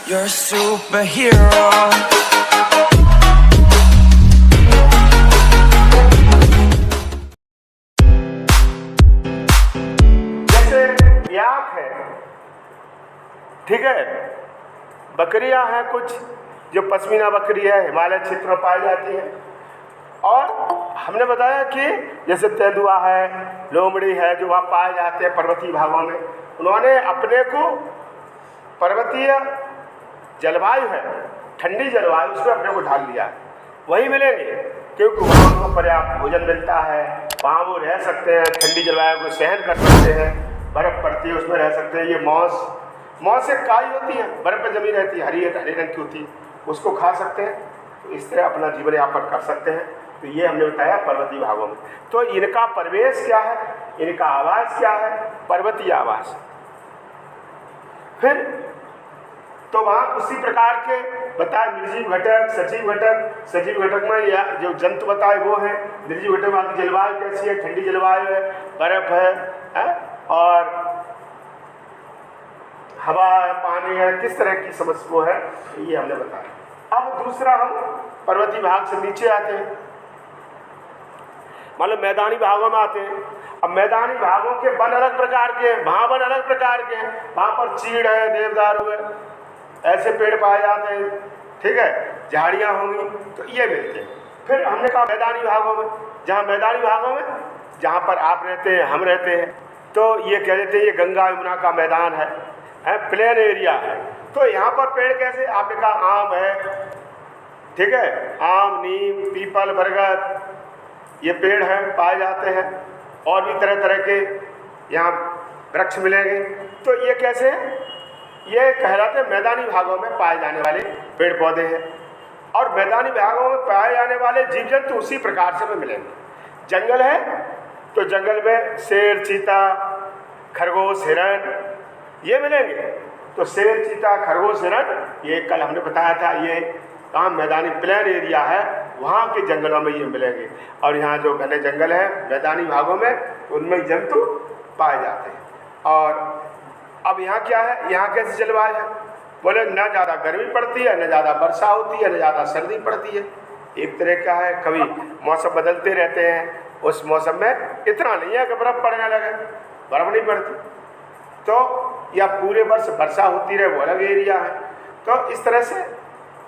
You're a superhero. जैसे याक है, ठीक है, बकरियां हैं कुछ जो पश्मीना बकरी है, हिमालय क्षेत्र में पाई जाती है। और हमने बताया कि जैसे तेंदुआ है, लोमड़ी है, जो वहाँ पाए जाते हैं पर्वतीय भागों में, उन्होंने अपने को पर्वतीय जलवायु है, ठंडी जलवायु, उसमें अपने को ढाल लिया है। वहीं मिलेंगे क्योंकि वहाँ उनको पर्याप्त भोजन मिलता है, वहाँ वो रह सकते हैं, ठंडी जलवायु को सहन कर सकते हैं, बर्फ़ पड़ती है उसमें रह सकते हैं। ये मौस एक काई होती है, बर्फ़ पे जमी रहती है, हरे रंग की होती है, उसको खा सकते हैं। तो इस तरह अपना जीवन यापन कर सकते हैं। तो ये हमने बताया पर्वतीय भागों में। तो इनका परिवेश क्या है, इनका आवास क्या है, पर्वतीय आवास। फिर तो वहाँ उसी प्रकार के बताए निर्जीव घटक, सजीव घटक। सजीव घटक में या जो जंतु बताए वो है। निर्जीव घटक में जलवायु कैसी है, ठंडी जलवायु है, बर्फ है और हवा है, पानी है, किस तरह की समस्या वो है, ये हमने बताया। अब दूसरा हम पर्वतीय भाग से नीचे आते हैं, मतलब मैदानी भागों में आते हैं। अब मैदानी भागों के वन अलग प्रकार के हैं, वहाँ वन अलग प्रकार के हैं। वहाँ पर चीड़ है, देवदारू है, ऐसे पेड़ पाए जाते हैं, ठीक है, झाड़ियाँ होंगी, तो ये मिलते हैं। फिर हमने कहा मैदानी भागों में, जहाँ मैदानी भागों में जहाँ पर आप रहते हैं, हम रहते हैं, तो ये कह देते हैं ये गंगा यमुना का मैदान है, प्लेन एरिया है। तो यहाँ पर पेड़ कैसे, आपने कहा आम है, ठीक है, आम, नीम, पीपल, बरगद, ये पेड़ हैं, पाए जाते हैं। और भी तरह तरह के यहाँ वृक्ष मिलेंगे। तो ये कैसे हैं, ये कहलाते हैं मैदानी भागों में पाए जाने वाले पेड़ पौधे हैं। और मैदानी भागों में पाए जाने वाले जीव जंतु उसी प्रकार से भी मिलेंगे। जंगल है तो जंगल में शेर, चीता, खरगोश, हिरण, ये मिलेंगे। तो शेर, चीता, खरगोश, हिरण, ये कल हमने बताया था, ये कहाँ मैदानी प्लेन एरिया है, वहाँ के जंगलों में ये मिलेंगे। और यहाँ जो घने जंगल है मैदानी भागों में, उनमें जंतु पाए जाते हैं। और अब यहाँ क्या है, यहाँ कैसी जलवायु है, बोले न ज़्यादा गर्मी पड़ती है, न ज़्यादा वर्षा होती है, न ज़्यादा सर्दी पड़ती है। एक तरह का है, कभी मौसम बदलते रहते हैं। उस मौसम में इतना नहीं है कि बर्फ़ पड़ने लगे, बर्फ़ नहीं पड़ती। तो या पूरे वर्ष वर्षा होती रहे, वो अलग एरिया है। तो इस तरह से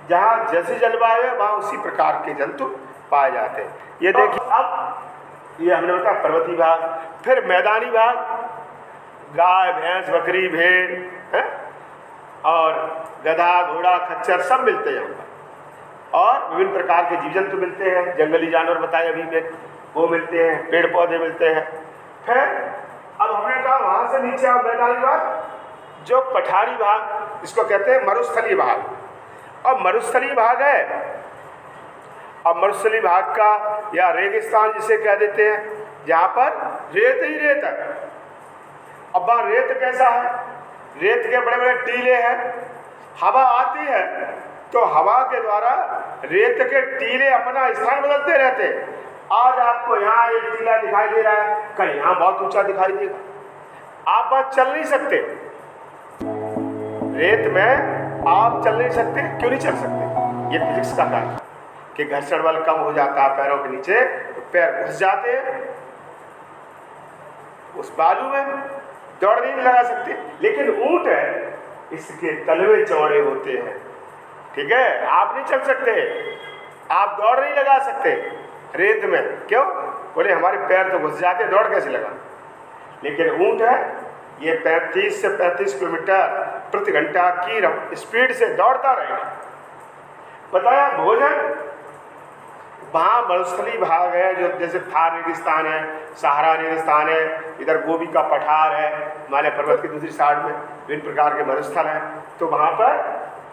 जहाँ जैसी जलवायु है वहाँ उसी प्रकार के जंतु पाए जाते हैं। ये देखिए, अब ये हमने बताया पर्वतीय भाग। फिर मैदानी भाग, गाय, भैंस, बकरी, भेड़ है, और गधा, घोड़ा, खच्चर सब मिलते हैं यहाँ पर। और विभिन्न प्रकार के जीव जंतु मिलते हैं, जंगली जानवर बताए अभी में, वो मिलते हैं, पेड़ पौधे मिलते हैं। फिर अब हमने कहा वहाँ से नीचे आओ मैदानी भाग, जो पठारी भाग, इसको कहते हैं मरुस्थलीय भाग। और मरुस्थलीय भाग है, अब मरुस्थलीय भाग का या रेगिस्तान जिसे कह देते हैं, जहाँ पर रेत ही रेत है। अब वहाँ रेत कैसा है, रेत के बड़े बड़े टीले हैं, हवा आती है तो हवा के द्वारा रेत के टीले अपना स्थान बदलते रहते हैं। आज आपको यहाँ एक टीला दिखाई दे रहा है, कहीं यहाँ बहुत ऊंचा दिखाई देगा। आप बस चल नहीं सकते, रेत में आप चल नहीं सकते। क्यों नहीं चल सकते, ये फिजिक्स का कार्य है कि घर्षण बल कम हो जाता है पैरों के नीचे, तो पैर घुस जाते हैं उस बालू में, दौड़ नहीं लगा सकते। लेकिन ऊंट है, इसके तलवे चौड़े होते हैं, ठीक है, आप नहीं चल सकते, आप दौड़ नहीं लगा सकते रेत में। क्यों, बोले हमारे पैर तो घुस जाते, दौड़ कैसे लगा। लेकिन ऊंट है, ये 35 से 35 किलोमीटर प्रति घंटा की स्पीड से दौड़ता रहेगा। बताया भोजन, वहाँ मरुस्थलीय भाग है, जो जैसे थार रेगिस्तान है, सहारा रेगिस्तान है, इधर गोबी का पठार है, हिमालय पर्वत की दूसरी साइड में विभिन्न प्रकार के मरुस्थल हैं। तो वहाँ पर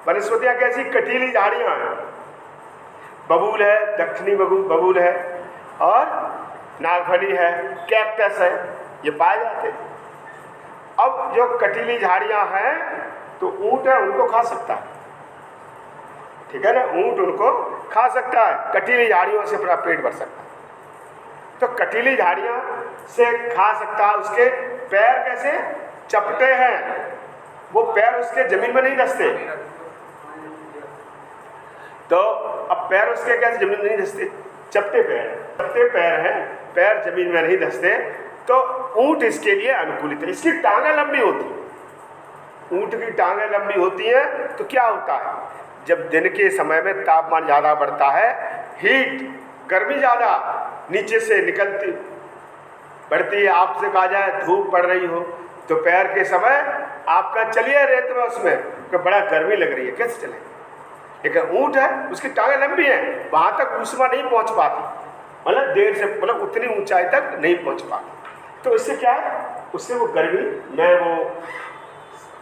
वनस्पतियाँ कैसी, कटीली झाड़ियाँ हैं, बबूल है, दक्षिणी बबूल है, और नागफनी है, कैक्टस है, ये पाए जाते हैं। अब जो कटीली झाड़ियाँ हैं तो ऊँट है, उनको खा सकता है, ठीक है ना, ऊँट उनको खा सकता है, कटीली झाड़ियों से अपना पेट भर सकता है। तो कटीली झाड़ियाँ से खा सकता है। उसके पैर कैसे चपटे हैं, वो पैर उसके जमीन में नहीं धंसते, तो अब पैर उसके कैसे जमीन नहीं धंसते, चपटे पैर हैं, पैर जमीन में नहीं धंसते, तो ऊंट इसके लिए अनुकूलित है। इसकी टांगें लंबी होती हैं, ऊंट की टांगें लंबी होती हैं, तो क्या होता है, जब दिन के समय में तापमान ज़्यादा बढ़ता है, हीट गर्मी ज़्यादा नीचे से निकलती बढ़ती है, आपसे कहा जाए धूप पड़ रही हो, तो पैर के समय आपका चलिए रेत में उसमें तो बड़ा गर्मी लग रही है, कैसे चले। लेकिन ऊंट है, उसकी टांगें लंबी हैं, वहाँ तक ऊष्मा नहीं पहुँच पाती, मतलब देर से, मतलब उतनी ऊंचाई तक नहीं पहुँच पाती। तो इससे क्या है, उससे वो गर्मी में वो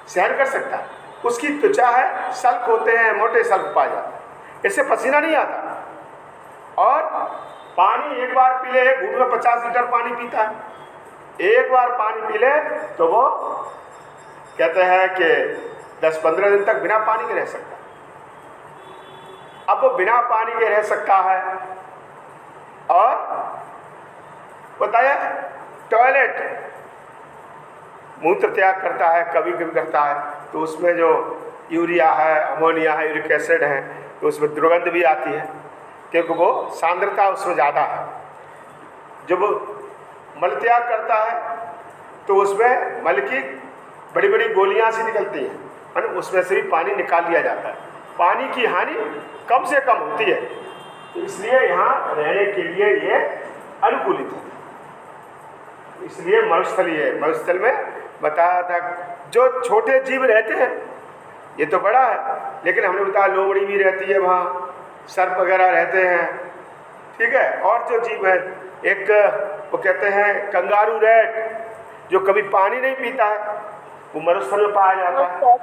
सहन कर सकता है। उसकी त्वचा है, सल्क होते हैं, मोटे सल्क पाए जाते हैं, इससे पसीना नहीं आता। और पानी एक बार पी ले, एक घूंट में 50 लीटर पानी पीता है, एक बार पानी पी ले तो वो कहते हैं कि 10-15 दिन तक बिना पानी के रह सकता है। अब वो बिना पानी के रह सकता है। और बताया टॉयलेट मूत्र त्याग करता है, कभी कभी करता है, तो उसमें जो यूरिया है, अमोनिया है, यूरिक एसिड है, तो उसमें दुर्गंध भी आती है, क्योंकि वो सांद्रता उसमें ज़्यादा है। जब मल त्याग करता है तो उसमें मल की बड़ी बड़ी गोलियां सी निकलती हैं, और उसमें से भी पानी निकाल लिया जाता है। पानी की हानि कम से कम होती है, तो इसलिए यहाँ रहने के लिए ये अनुकूलित है। इसलिए मरुस्थली है। मरुस्थल में बताया था जो छोटे जीव रहते हैं, ये तो बड़ा है, लेकिन हमने बताया लोमड़ी भी रहती है वहाँ, सर्प वगैरह रहते हैं, ठीक है। और जो जीव है, एक वो कहते हैं कंगारू रैट, जो कभी पानी नहीं पीता है, वो मरुस्थल में पाया जाता है।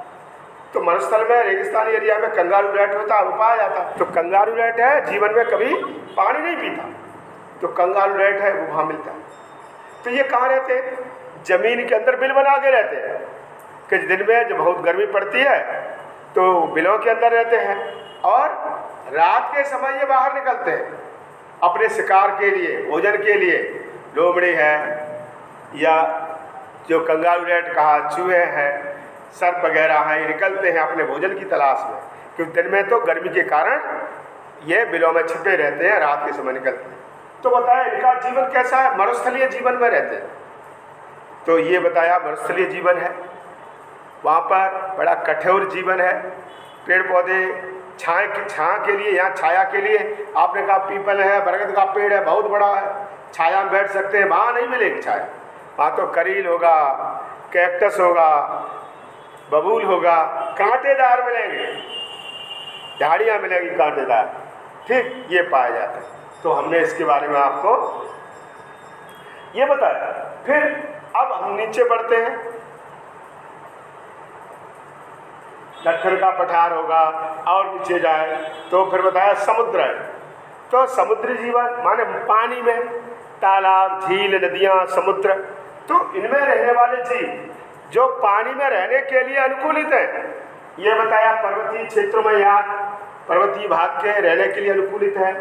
तो मरुस्थल में रेगिस्तानी एरिया में कंगारू रैट होता है, वो पाया जाता है। तो कंगारू रैट है, जीवन में कभी पानी नहीं पीता, तो कंगारू रैट है, वो वहाँ मिलता है। तो ये कहाँ रहते हैं, जमीन के अंदर बिल बना के रहते हैं, कि दिन में जब बहुत गर्मी पड़ती है तो बिलों के अंदर रहते हैं, और रात के समय ये बाहर निकलते हैं अपने शिकार के लिए, भोजन के लिए। लोमड़ी है या जो कंगारू रैट कहा, चूहे हैं, सर्प वगैरह हैं, ये निकलते हैं अपने भोजन की तलाश में, क्योंकि दिन में तो गर्मी के कारण ये बिलों में छिपे रहते हैं, रात के समय निकलते हैं। तो बताया इनका जीवन कैसा है, मरुस्थलीय जीवन में रहते हैं। तो ये बताया मरुस्थलीय जीवन है, वहाँ पर बड़ा कठोर जीवन है। पेड़ पौधे छाया के लिए, यहाँ छाया के लिए आपने कहा पीपल है, बरगद का पेड़ है, बहुत बड़ा है, छाया में बैठ सकते हैं, वहाँ नहीं मिलेगी छाया। वहाँ तो करील होगा, कैक्टस होगा, बबूल होगा, कांटेदार मिलेंगे, झाड़ियाँ मिलेंगी कांटेदार, ठीक, ये पाया जाता है। तो हमने इसके बारे में आपको ये बताया। फिर अब हम नीचे बढ़ते हैं, दक्खन का पठार होगा, और नीचे जाए तो फिर बताया समुद्र है। तो समुद्री जीवन माने पानी में, तालाब, झील, नदियाँ, समुद्र, तो इनमें रहने वाले जीव जो पानी में रहने के लिए अनुकूलित हैं। ये बताया पर्वतीय क्षेत्रों में, यहाँ पर्वतीय भाग के रहने के लिए अनुकूलित है।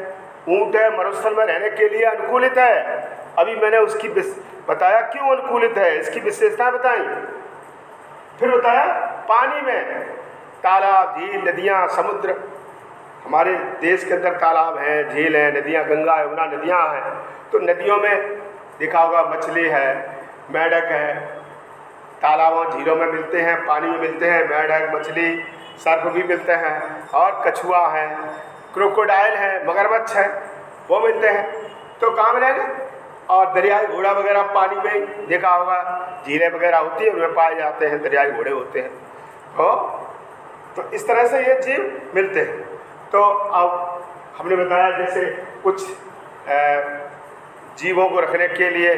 ऊंट है, मरुस्थल में रहने के लिए अनुकूलित है। अभी मैंने उसकी बताया क्यों अनुकूलित है, इसकी विशेषताएं बताई। फिर बताया पानी में तालाब, झील, नदियाँ, समुद्र। हमारे देश के अंदर तालाब हैं, झील हैं, नदियाँ, गंगा, यमुना नदियाँ हैं। तो नदियों में देखा होगा मछली है, मेढक है, तालाबों झीलों में मिलते हैं, पानी में मिलते हैं, मेढक, मछली, सर्प भी मिलते हैं, और कछुआ है, क्रोकोडाइल है, मगरमच्छ है, वो मिलते हैं। तो कहाँ मिलेंगे, और दरियाई घोड़ा वगैरह पानी में देखा होगा, झीलें वगैरह होती है, उनमें पाए जाते हैं, दरियाई घोड़े होते हैं। तो इस तरह से ये जीव मिलते हैं। तो अब हमने बताया जैसे कुछ जीवों को रखने के लिए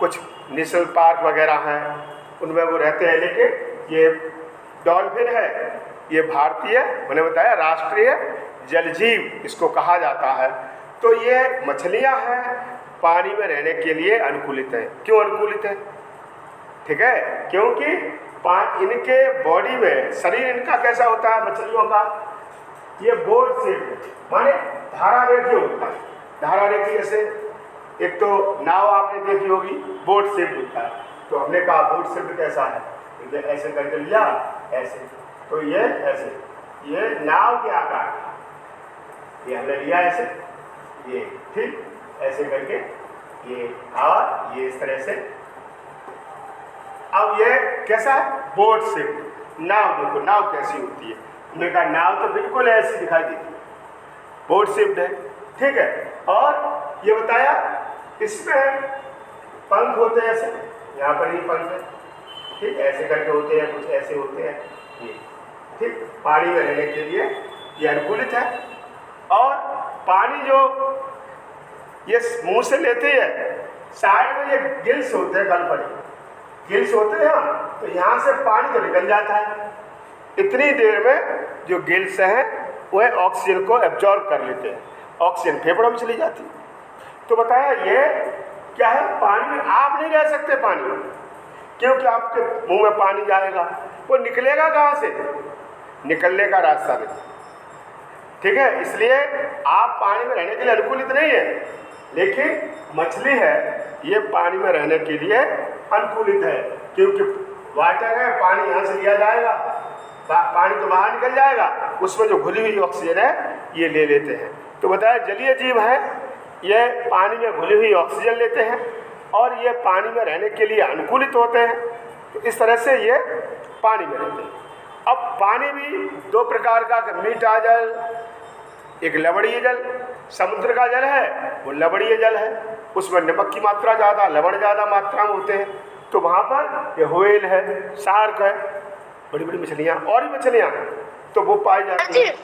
कुछ नेशनल पार्क वगैरह हैं, उनमें वो रहते हैं। लेकिन ये डॉल्फिन है, ये भारतीय, मैंने बताया राष्ट्रीय जल जीव इसको कहा जाता है। तो ये मछलियां हैं, पानी में रहने के लिए अनुकूलित है। क्यों अनुकूलित है, ठीक है, क्योंकि इनके बॉडी में, शरीर इनका कैसा होता है मछलियों का, ये बोट से माने धारा रेखी होता है। धारा रेखी जैसे एक तो नाव आपने देखी होगी, बोट से होता है। तो हमने कहा बोट से कैसा है, ऐसे करके लिया ऐसे, तो ये ऐसे, ये नाव के आकार, ये हमने लिया ऐसे, ये ठीक ऐसे करके ये, और ये इस तरह से। अब ये कैसा है, बोट शेप नाव। देखो नाव कैसी होती है, हमने कहा नाव तो बिल्कुल ऐसी दिखाई देती है, बोट शेप्ड है, ठीक है। और ये बताया इसमें पंख होते हैं ऐसे, यहाँ पर ही पंख है, ठीक ऐसे करके होते हैं, कुछ ऐसे होते हैं ये, ठीक पानी में रहने के लिए ये अनुकूलित है। और पानी जो ये मुंह से लेते हैं, साइड में ये गिल्स होते हैं, गल पड़े गिल्स होते हैं, तो यहाँ से पानी तो निकल जाता है। इतनी देर में जो गिल्स हैं वह ऑक्सीजन को एब्जॉर्ब कर लेते हैं, ऑक्सीजन फेफड़ों में चली जाती है। तो बताया ये क्या है, पानी में आप नहीं रह सकते पानी में, क्योंकि आपके मुंह में पानी जाएगा, वो निकलेगा कहाँ से, निकलने का रास्ता नहीं, ठीक है। इसलिए आप पानी में रहने के लिए अनुकूलित नहीं है, लेकिन मछली है ये पानी में रहने के लिए अनुकूलित है, क्योंकि वाटर है, पानी यहाँ से लिया जाएगा, पानी तो बाहर निकल जाएगा, उसमें जो घुली हुई ऑक्सीजन है ये ले लेते हैं। तो बताया जलीय जीव है, ये पानी में घुली हुई ऑक्सीजन लेते हैं और ये पानी में रहने के लिए अनुकूलित होते हैं। तो इस तरह से ये पानी में रहते हैं। अब पानी भी दो प्रकार का, मीठा जल, एक लवणीय जल। समुद्र का जल है वो लवणीय जल है, उसमें नमक की मात्रा ज़्यादा, लवण ज़्यादा मात्रा में होते हैं। तो वहाँ पर ये व्हेल है, शार्क है, बड़ी बड़ी मछलियाँ और भी मछलियाँ तो वो पाई जाती हैं।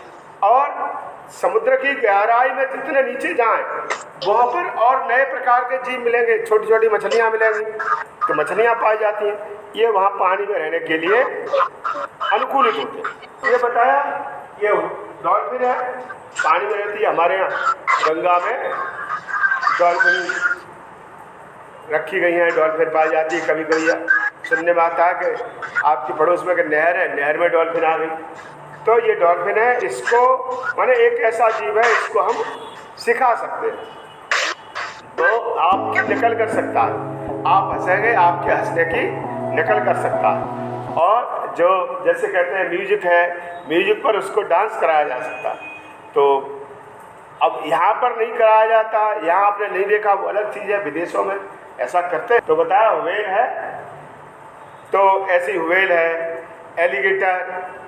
और समुद्र की गहराई में जितने नीचे जाएं वहाँ पर और नए प्रकार के जीव मिलेंगे, छोटी छोटी मछलियाँ मिलेंगी, तो मछलियाँ पाई जाती हैं। ये वहाँ पानी में रहने के लिए अनुकूलित होते हैं। ये बताया ये डॉल्फिन है, पानी में रहती है। हमारे यहाँ गंगा में डॉल्फिन रखी गई हैं, डॉल्फिन पाई जाती है। कभी कभी सुनने में आता है कि आपकी पड़ोस में नहर है, नहर में डॉल्फिन आ गई। तो ये डॉल्फिन है, इसको माने एक ऐसा जीव है, इसको हम सिखा सकते हैं, तो आपकी नकल कर सकता है, आप हंसेंगे आपके हंसने की नकल कर सकता है। और जो जैसे कहते हैं म्यूजिक है, म्यूजिक पर उसको डांस कराया जा सकता है। तो अब यहाँ पर नहीं कराया जाता, यहाँ आपने नहीं देखा, वो अलग चीज़ है, विदेशों में ऐसा करते हैं। तो बताया व्हेल है, तो ऐसी व्हेल है, एलिगेटर,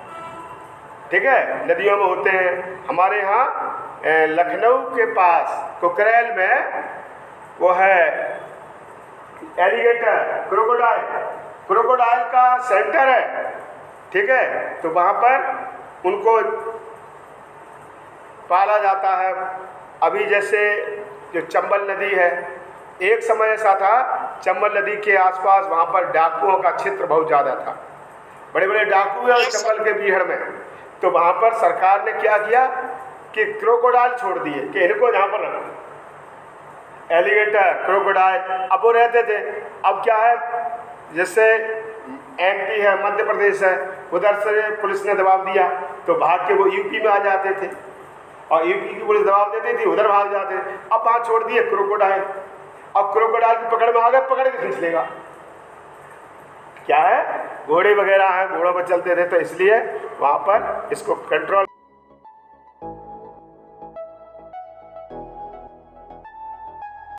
ठीक है, नदियों में होते हैं। हमारे यहाँ लखनऊ के पास कुकरेल में वो है एलिगेटर, क्रोकोडाइल का सेंटर है, ठीक है। तो वहाँ पर उनको पाला जाता है। अभी जैसे जो चंबल नदी है, एक समय ऐसा था चंबल नदी के आसपास वहाँ पर डाकुओं का क्षेत्र बहुत ज़्यादा था, बड़े बड़े डाकू हैं चंबल के बीहड़ में। तो वहाँ पर सरकार ने क्या किया कि क्रोकोडाइल छोड़ दिए कि इनको यहाँ पर रखो, एलिगेटर, क्रोकोडाइल। अब वो रहते थे, अब क्या है, जैसे MP है, मध्य प्रदेश है, उधर से पुलिस ने दबाव दिया तो भाग के वो UP में आ जाते थे, और UP की पुलिस दबाव देती थी, उधर भाग जाते थे। अब वहाँ छोड़ दिए क्रोकोडाइल, अब क्रोकोडाइल की पकड़ में आ गए, पकड़ के खींच लेगा। क्या है, घोड़े वगैरह हैं, घोड़ों पर चलते थे, तो इसलिए वहाँ पर इसको कंट्रोल